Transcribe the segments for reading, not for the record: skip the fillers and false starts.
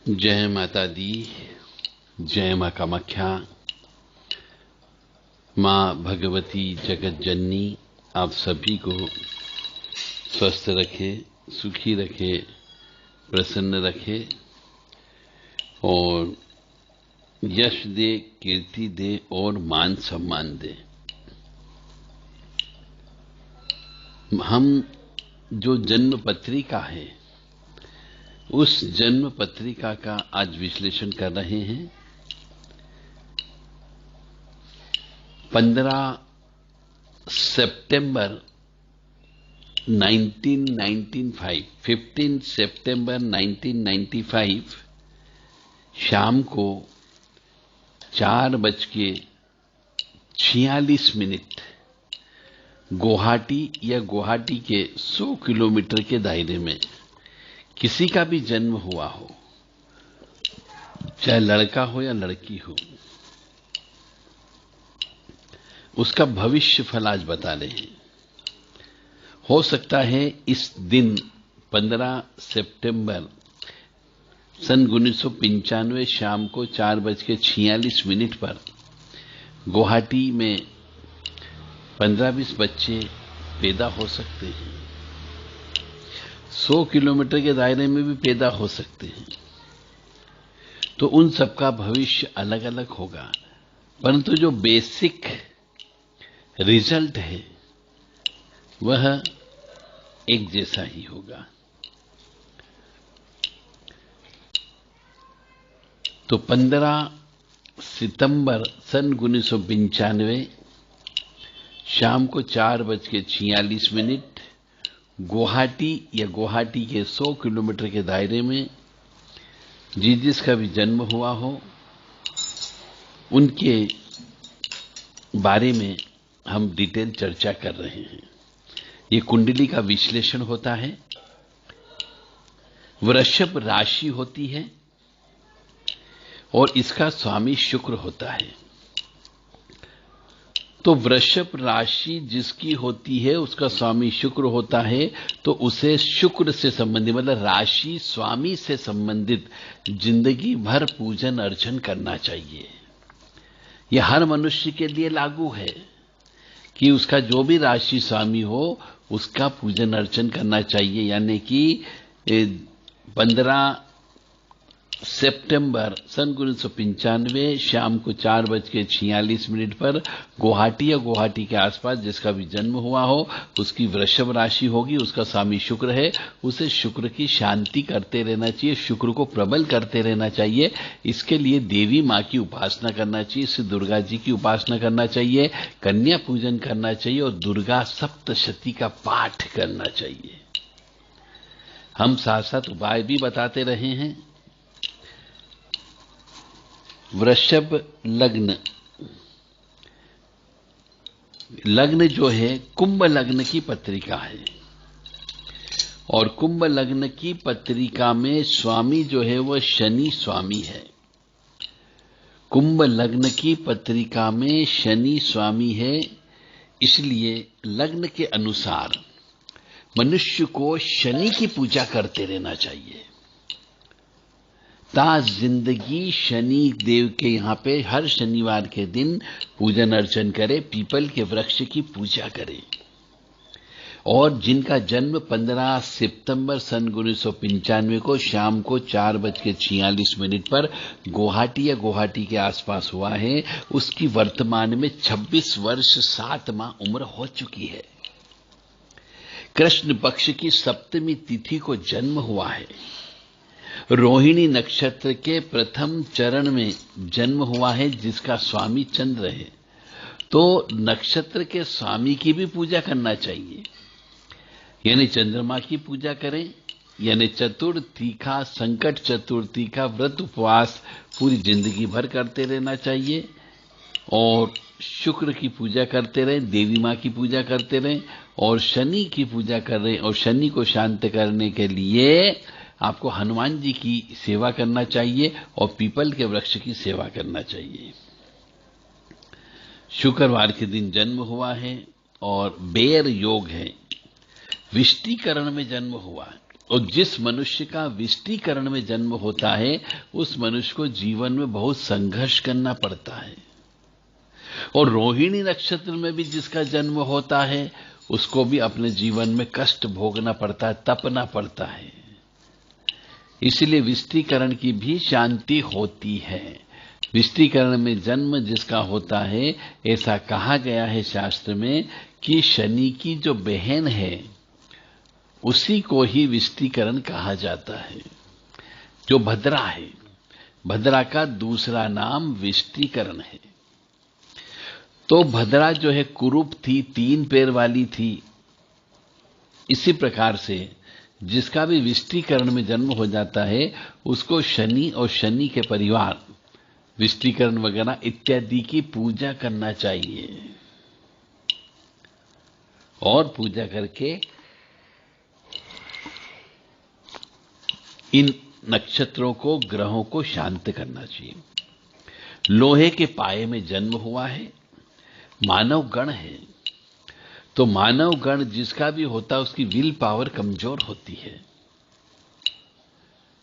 जय माता दी, जय मां कामाख्या। मां भगवती जगत जननी आप सभी को स्वस्थ रखे, सुखी रखे, प्रसन्न रखे और यश दे, कीर्ति दे और मान सम्मान दे। हम जो जन्म पत्रिका है उस जन्म पत्रिका का आज विश्लेषण कर रहे हैं। 15 सितंबर 1995 15 सितंबर 1995 शाम को 4:46 गुवाहाटी या गुवाहाटी के 100 किलोमीटर के दायरे में किसी का भी जन्म हुआ हो, चाहे लड़का हो या लड़की हो, उसका भविष्य फल आज बता रहे हैं। हो सकता है इस दिन 15 सितंबर सन 1995 शाम को 4:46 पर गुवाहाटी में 15-20 बच्चे पैदा हो सकते हैं। 100 किलोमीटर के दायरे में भी पैदा हो सकते हैं। तो उन सबका भविष्य अलग अलग होगा, परंतु जो बेसिक रिजल्ट है वह एक जैसा ही होगा। तो 15 सितंबर सन 1995 शाम को 4:46 गुवाहाटी या गुवाहाटी के 100 किलोमीटर के दायरे में जिसका भी जन्म हुआ हो उनके बारे में हम डिटेल चर्चा कर रहे हैं। ये कुंडली का विश्लेषण होता है। वृषभ राशि होती है और इसका स्वामी शुक्र होता है। तो वृषभ राशि जिसकी होती है उसका स्वामी शुक्र होता है, तो उसे शुक्र से संबंधित मतलब राशि स्वामी से संबंधित जिंदगी भर पूजन अर्चन करना चाहिए। यह हर मनुष्य के लिए लागू है कि उसका जो भी राशि स्वामी हो उसका पूजन अर्चन करना चाहिए। यानी कि 15 सितंबर सन 1995 शाम को 4:46 पर गुवाहाटी या गुवाहाटी के आसपास जिसका भी जन्म हुआ हो उसकी वृषभ राशि होगी, उसका स्वामी शुक्र है। उसे शुक्र की शांति करते रहना चाहिए, शुक्र को प्रबल करते रहना चाहिए। इसके लिए देवी मां की उपासना करना चाहिए, श्री दुर्गा जी की उपासना करना चाहिए, कन्या पूजन करना चाहिए और दुर्गा सप्तशती का पाठ करना चाहिए। हम साथ साथ उपाय भी बताते रहे हैं। वृषभ लग्न जो है कुंभ लग्न की पत्रिका है और कुंभ लग्न की पत्रिका में स्वामी जो है वह शनि स्वामी है। कुंभ लग्न की पत्रिका में शनि स्वामी है, इसलिए लग्न के अनुसार मनुष्य को शनि की पूजा करते रहना चाहिए। जिंदगी शनि देव के यहां पे हर शनिवार के दिन पूजन अर्चन करे, पीपल के वृक्ष की पूजा करे। और जिनका जन्म 15 सितंबर सन 1995 को शाम को 4:46 पर गुवाहाटी या गुवाहाटी के आसपास हुआ है, उसकी वर्तमान में 26 वर्ष 7 माह उम्र हो चुकी है। कृष्ण पक्ष की सप्तमी तिथि को जन्म हुआ है। रोहिणी नक्षत्र के प्रथम चरण में जन्म हुआ है जिसका स्वामी चंद्र है। तो नक्षत्र के स्वामी की भी पूजा करना चाहिए, यानी चंद्रमा की पूजा करें। यानी चतुर्थी का संकट चतुर्थी का व्रत उपवास पूरी जिंदगी भर करते रहना चाहिए और शुक्र की पूजा करते रहें, देवी मां की पूजा करते रहें और शनि की पूजा कर रहे हैं। और शनि को शांत करने के लिए आपको हनुमान जी की सेवा करना चाहिए और पीपल के वृक्ष की सेवा करना चाहिए। शुक्रवार के दिन जन्म हुआ है और बेर योग है। विष्टिकरण में जन्म हुआ और जिस मनुष्य का विष्टिकरण में जन्म होता है उस मनुष्य को जीवन में बहुत संघर्ष करना पड़ता है। और रोहिणी नक्षत्र में भी जिसका जन्म होता है उसको भी अपने जीवन में कष्ट भोगना पड़ता है, तपना पड़ता है। इसलिए विष्टिकरण की भी शांति होती है। विष्टिकरण में जन्म जिसका होता है, ऐसा कहा गया है शास्त्र में कि शनि की जो बहन है उसी को ही विष्टिकरण कहा जाता है, जो भद्रा है। भद्रा का दूसरा नाम विष्टिकरण है। तो भद्रा जो है कुरूप थी, 3 पैर वाली थी। इसी प्रकार से जिसका भी विष्टिकरण में जन्म हो जाता है उसको शनि और शनि के परिवार विष्टिकरण वगैरह इत्यादि की पूजा करना चाहिए और पूजा करके इन नक्षत्रों को, ग्रहों को शांत करना चाहिए। लोहे के पाए में जन्म हुआ है, मानव गण है। तो मानव गण जिसका भी होता है उसकी विल पावर कमजोर होती है।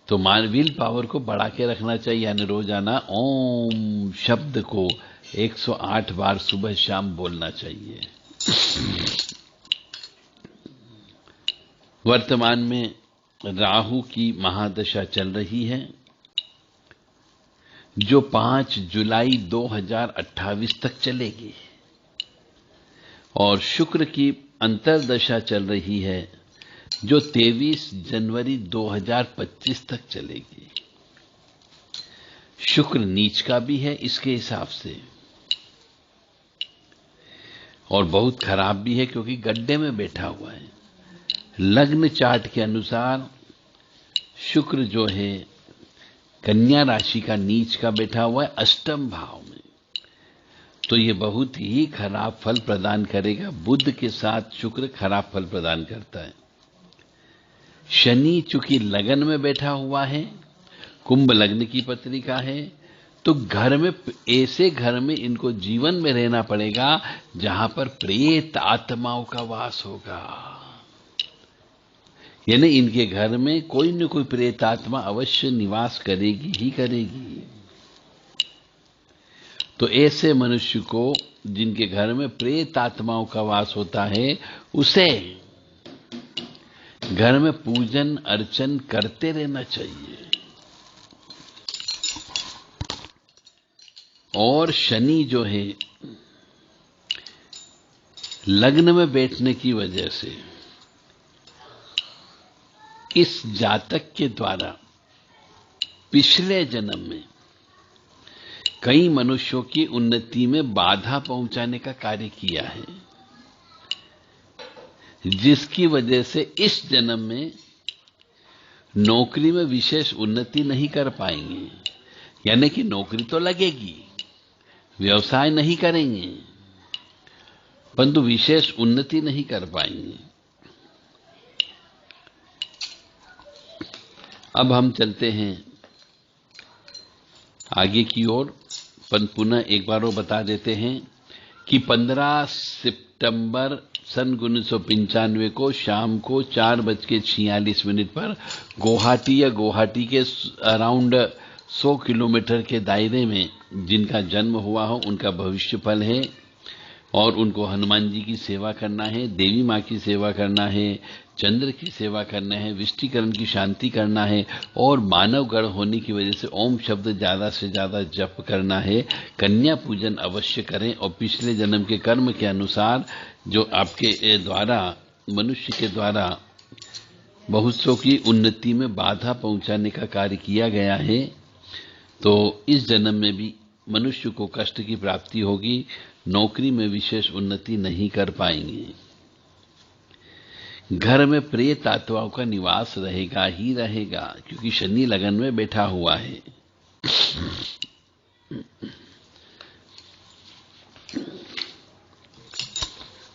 तो विल पावर को बढ़ा के रखना चाहिए, यानी रोजाना ओम शब्द को 108 बार सुबह शाम बोलना चाहिए। वर्तमान में राहु की महादशा चल रही है जो 5 जुलाई 2028 तक चलेगी और शुक्र की अंतर्दशा चल रही है जो 23 जनवरी 2025 तक चलेगी। शुक्र नीच का भी है इसके हिसाब से और बहुत खराब भी है क्योंकि गड्ढे में बैठा हुआ है। लग्न चार्ट के अनुसार शुक्र जो है कन्या राशि का नीच का बैठा हुआ है अष्टम भाव में, तो ये बहुत ही खराब फल प्रदान करेगा। बुध के साथ शुक्र खराब फल प्रदान करता है। शनि चूंकि लगन में बैठा हुआ है, कुंभ लग्न की पत्रिका है, तो घर में, ऐसे घर में इनको जीवन में रहना पड़ेगा जहां पर प्रेत आत्माओं का वास होगा। यानी इनके घर में कोई न कोई प्रेत आत्मा अवश्य निवास करेगी ही करेगी। तो ऐसे मनुष्य को जिनके घर में प्रेत आत्माओं का वास होता है उसे घर में पूजन अर्चन करते रहना चाहिए। और शनि जो है लग्न में बैठने की वजह से इस जातक के द्वारा पिछले जन्म में कई मनुष्यों की उन्नति में बाधा पहुंचाने का कार्य किया है, जिसकी वजह से इस जन्म में नौकरी में विशेष उन्नति नहीं कर पाएंगे। यानी कि नौकरी तो लगेगी, व्यवसाय नहीं करेंगे, परंतु विशेष उन्नति नहीं कर पाएंगे। अब हम चलते हैं आगे की ओर। पुनः एक बार वो बता देते हैं कि 15 सितंबर सन 1995 को शाम को 4:46 पर गुवाहाटी या गुवाहाटी के अराउंड 100 किलोमीटर के दायरे में जिनका जन्म हुआ हो उनका भविष्य फल है और उनको हनुमान जी की सेवा करना है, देवी माँ की सेवा करना है, चंद्र की सेवा करना है, विष्टिकरण की शांति करना है और मानव गण होने की वजह से ओम शब्द ज्यादा से ज्यादा जप करना है। कन्या पूजन अवश्य करें और पिछले जन्म के कर्म के अनुसार जो आपके द्वारा, मनुष्य के द्वारा बहुत सौ की उन्नति में बाधा पहुंचाने का कार्य किया गया है, तो इस जन्म में भी मनुष्य को कष्ट की प्राप्ति होगी, नौकरी में विशेष उन्नति नहीं कर पाएंगे। घर में प्रेत आत्माओं का निवास रहेगा ही रहेगा क्योंकि शनि लगन में बैठा हुआ है।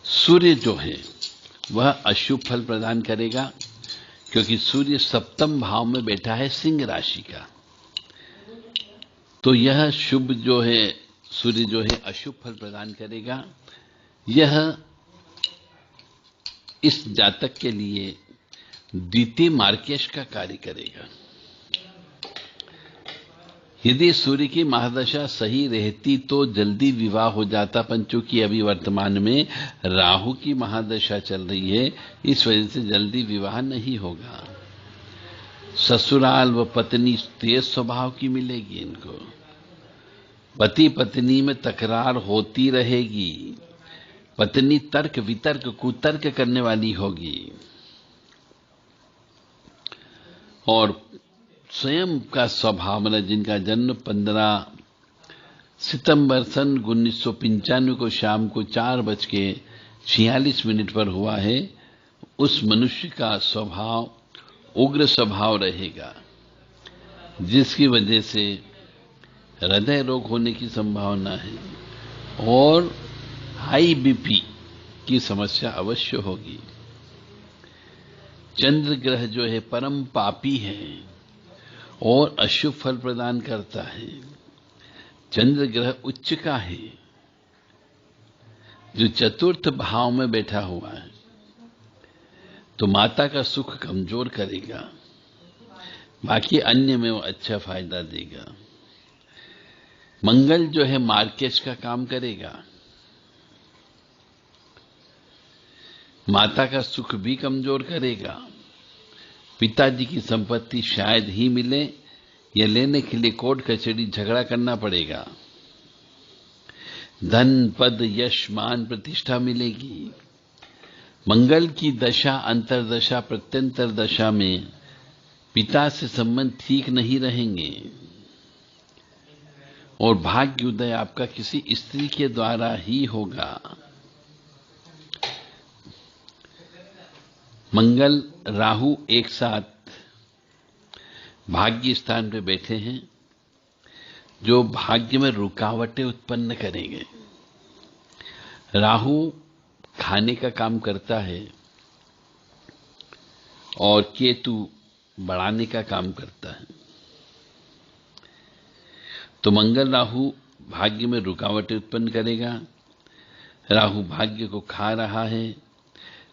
सूर्य जो है वह अशुभ फल प्रदान करेगा क्योंकि सूर्य सप्तम भाव में बैठा है सिंह राशि का। तो यह शुभ जो है, सूर्य जो है अशुभ फल प्रदान करेगा। यह इस जातक के लिए द्वितीय मार्केश का कार्य करेगा। यदि सूर्य की महादशा सही रहती तो जल्दी विवाह हो जाता, पर चूंकि अभी वर्तमान में राहु की महादशा चल रही है, इस वजह से जल्दी विवाह नहीं होगा। ससुराल व पत्नी तेज स्वभाव की मिलेगी इनको। पति पत्नी में तकरार होती रहेगी। पत्नी तर्क वितर्क कुतर्क करने वाली होगी और स्वयं का स्वभाव, मतलब जिनका जन्म 15 सितंबर सन 1995 को शाम को 4:46 पर हुआ है, उस मनुष्य का स्वभाव उग्र स्वभाव रहेगा, जिसकी वजह से हृदय रोग होने की संभावना है और हाई बीपी की समस्या अवश्य होगी। चंद्र ग्रह जो है परम पापी है और अशुभ फल प्रदान करता है। चंद्र ग्रह उच्च का है जो चतुर्थ भाव में बैठा हुआ है, तो माता का सुख कमजोर करेगा, बाकी अन्य में वो अच्छा फायदा देगा। मंगल जो है मार्केश का काम करेगा, माता का सुख भी कमजोर करेगा। पिताजी की संपत्ति शायद ही मिले या लेने के लिए कोर्ट कचहरी झगड़ा करना पड़ेगा। धन पद यश मान प्रतिष्ठा मिलेगी। मंगल की दशा अंतरदशा प्रत्यंतर दशा में पिता से संबंध ठीक नहीं रहेंगे और भाग्य उदय आपका किसी स्त्री के द्वारा ही होगा। मंगल राहु एक साथ भाग्य स्थान पे बैठे हैं, जो भाग्य में रुकावटें उत्पन्न करेंगे। राहु खाने का काम करता है और केतु बढ़ाने का काम करता है। तो मंगल राहु भाग्य में रुकावटें उत्पन्न करेगा। राहु भाग्य को खा रहा है,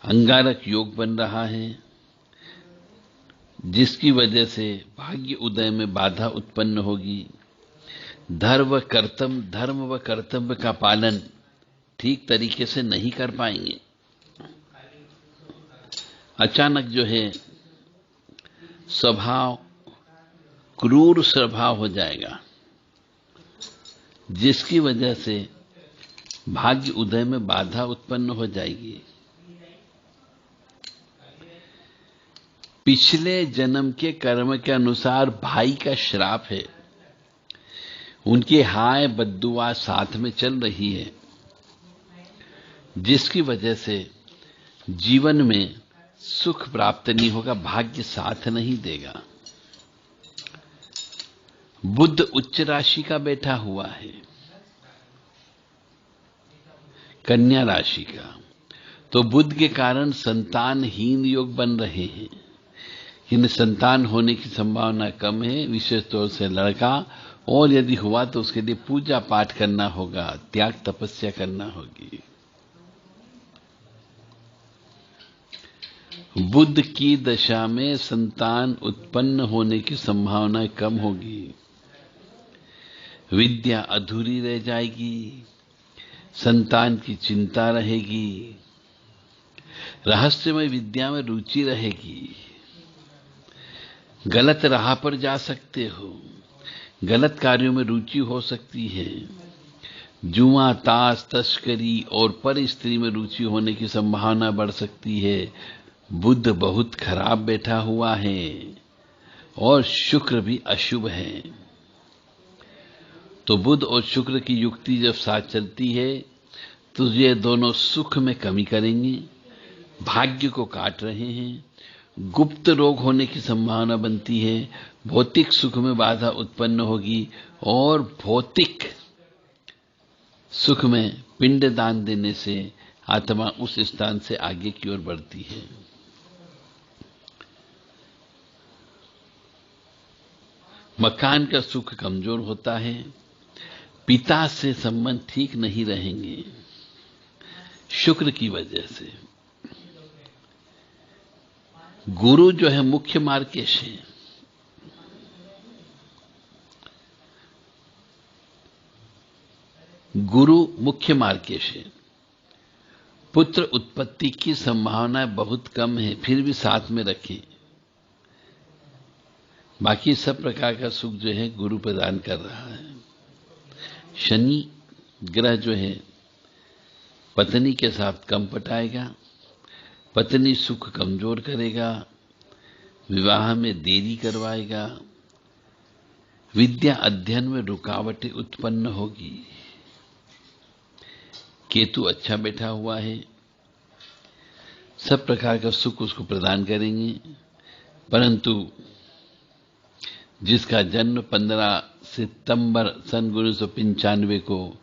अंगारक योग बन रहा है, जिसकी वजह से भाग्य उदय में बाधा उत्पन्न होगी। धर्म व कर्तव्य का पालन ठीक तरीके से नहीं कर पाएंगे। अचानक जो है स्वभाव क्रूर स्वभाव हो जाएगा, जिसकी वजह से भाग्य उदय में बाधा उत्पन्न हो जाएगी। पिछले जन्म के कर्म के अनुसार भाई का श्राप है, उनकी हाय बद्दुआ साथ में चल रही है, जिसकी वजह से जीवन में सुख प्राप्त नहीं होगा, भाग्य साथ नहीं देगा। बुध उच्च राशि का बैठा हुआ है, कन्या राशि का, तो बुध के कारण संतानहीन योग बन रहे हैं। इन संतान होने की संभावना कम है, विशेष तौर से लड़का, और यदि हुआ तो उसके लिए पूजा पाठ करना होगा, त्याग तपस्या करना होगी। बुध की दशा में संतान उत्पन्न होने की संभावना कम होगी। विद्या अधूरी रह जाएगी, संतान की चिंता रहेगी, रहस्यमय विद्या में रुचि रहेगी। गलत राह पर जा सकते हो, गलत कार्यों में रुचि हो सकती है। जुआ ताश तस्करी और पर स्त्री में रुचि होने की संभावना बढ़ सकती है। बुध बहुत खराब बैठा हुआ है और शुक्र भी अशुभ है, तो बुध और शुक्र की युक्ति जब साथ चलती है तो ये दोनों सुख में कमी करेंगे, भाग्य को काट रहे हैं, गुप्त रोग होने की संभावना बनती है, भौतिक सुख में बाधा उत्पन्न होगी और भौतिक सुख में पिंडदान देने से आत्मा उस स्थान से आगे की ओर बढ़ती है। मकान का सुख कमजोर होता है, पिता से संबंध ठीक नहीं रहेंगे शुक्र की वजह से। गुरु जो है मुख्य मार्केश है। गुरु मुख्य मार्केश है। पुत्र उत्पत्ति की संभावना बहुत कम है, फिर भी साथ में रखें। बाकी सब प्रकार का सुख जो है गुरु प्रदान कर रहा है। शनि ग्रह जो है पत्नी के साथ कम पटाएगा, पत्नी सुख कमजोर करेगा, विवाह में देरी करवाएगा, विद्या अध्ययन में रुकावटें उत्पन्न होगी। केतु अच्छा बैठा हुआ है, सब प्रकार का सुख उसको प्रदान करेंगे, परंतु जिसका जन्म 15 सितंबर सन 1995 को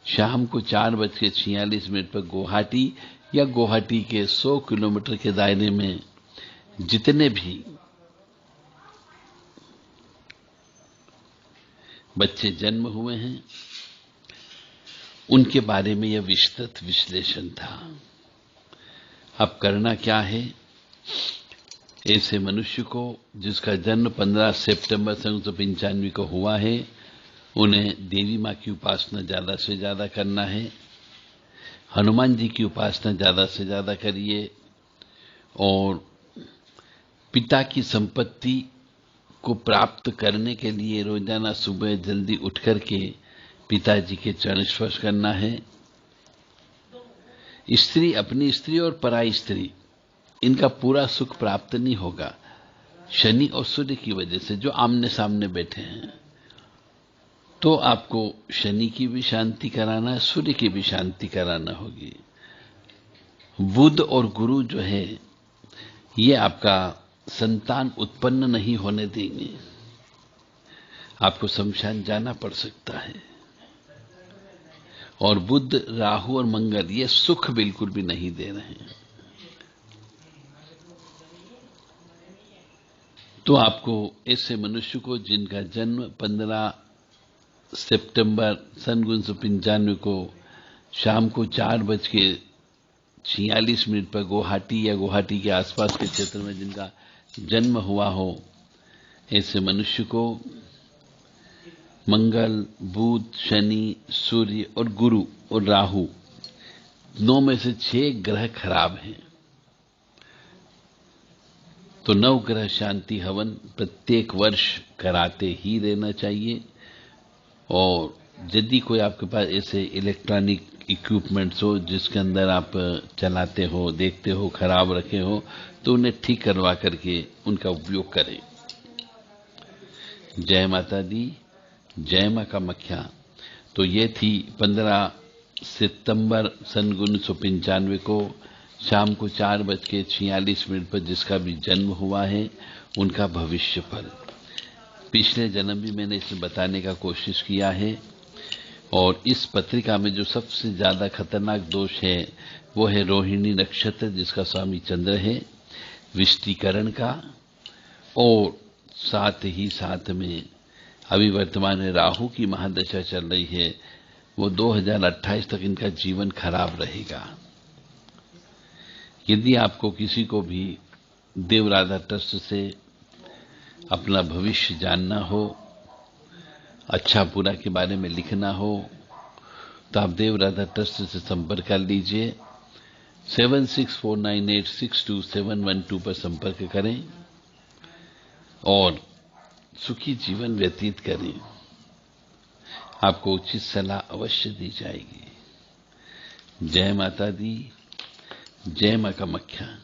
शाम को 4:46 पर गुवाहाटी या गुवाहाटी के 100 किलोमीटर के दायरे में जितने भी बच्चे जन्म हुए हैं उनके बारे में यह विस्तृत विश्लेषण था। अब करना क्या है, ऐसे मनुष्य को जिसका जन्म 15 सितंबर 1995 को हुआ है, उन्हें देवी मां की उपासना ज्यादा से ज्यादा करना है। हनुमान जी की उपासना ज्यादा से ज्यादा करिए और पिता की संपत्ति को प्राप्त करने के लिए रोजाना सुबह जल्दी उठ करके पिताजी के चरण स्पर्श करना है। स्त्री, अपनी स्त्री और पराई स्त्री, इनका पूरा सुख प्राप्त नहीं होगा शनि और सूर्य की वजह से, जो आमने सामने बैठे हैं। तो आपको शनि की भी शांति कराना है, सूर्य की भी शांति कराना होगी। बुध और गुरु जो है ये आपका संतान उत्पन्न नहीं होने देंगे, आपको शमशान जाना पड़ सकता है। और बुध, राहु और मंगल ये सुख बिल्कुल भी नहीं दे रहे हैं। तो आपको ऐसे मनुष्य को जिनका जन्म 15 सितंबर सन 1995 को शाम को 4:46 पर गुवाहाटी या गुवाहाटी के आसपास के क्षेत्र में जिनका जन्म हुआ हो, ऐसे मनुष्य को मंगल, बुध, शनि, सूर्य और गुरु और राहु 9 में से 6 ग्रह खराब हैं। तो 9 ग्रह शांति हवन प्रत्येक वर्ष कराते ही रहना चाहिए। और यदि कोई आपके पास ऐसे इलेक्ट्रॉनिक इक्विपमेंट्स हो जिसके अंदर आप चलाते हो, देखते हो खराब रखे हो, तो उन्हें ठीक करवा करके उनका उपयोग करें। जय माता दी, जय मां कामाख्या। तो ये थी 15 सितंबर सन 1995 को शाम को 4:46 पर जिसका भी जन्म हुआ है उनका भविष्य फल। पिछले जन्म भी मैंने इसे बताने का कोशिश किया है। और इस पत्रिका में जो सबसे ज्यादा खतरनाक दोष है वो है रोहिणी नक्षत्र, जिसका स्वामी चंद्र है, विष्टिकरण का, और साथ ही साथ में अभी वर्तमान में राहु की महादशा चल रही है, वो 2028 तक इनका जीवन खराब रहेगा। यदि आपको किसी को भी देव राधा ट्रस्ट से अपना भविष्य जानना हो, अच्छा बुरा के बारे में लिखना हो, तो आप देव राधा ट्रस्ट से संपर्क कर लीजिए। 7649862712 पर संपर्क करें और सुखी जीवन व्यतीत करें। आपको उचित सलाह अवश्य दी जाएगी। जय माता दी, जय मां कामाख्या।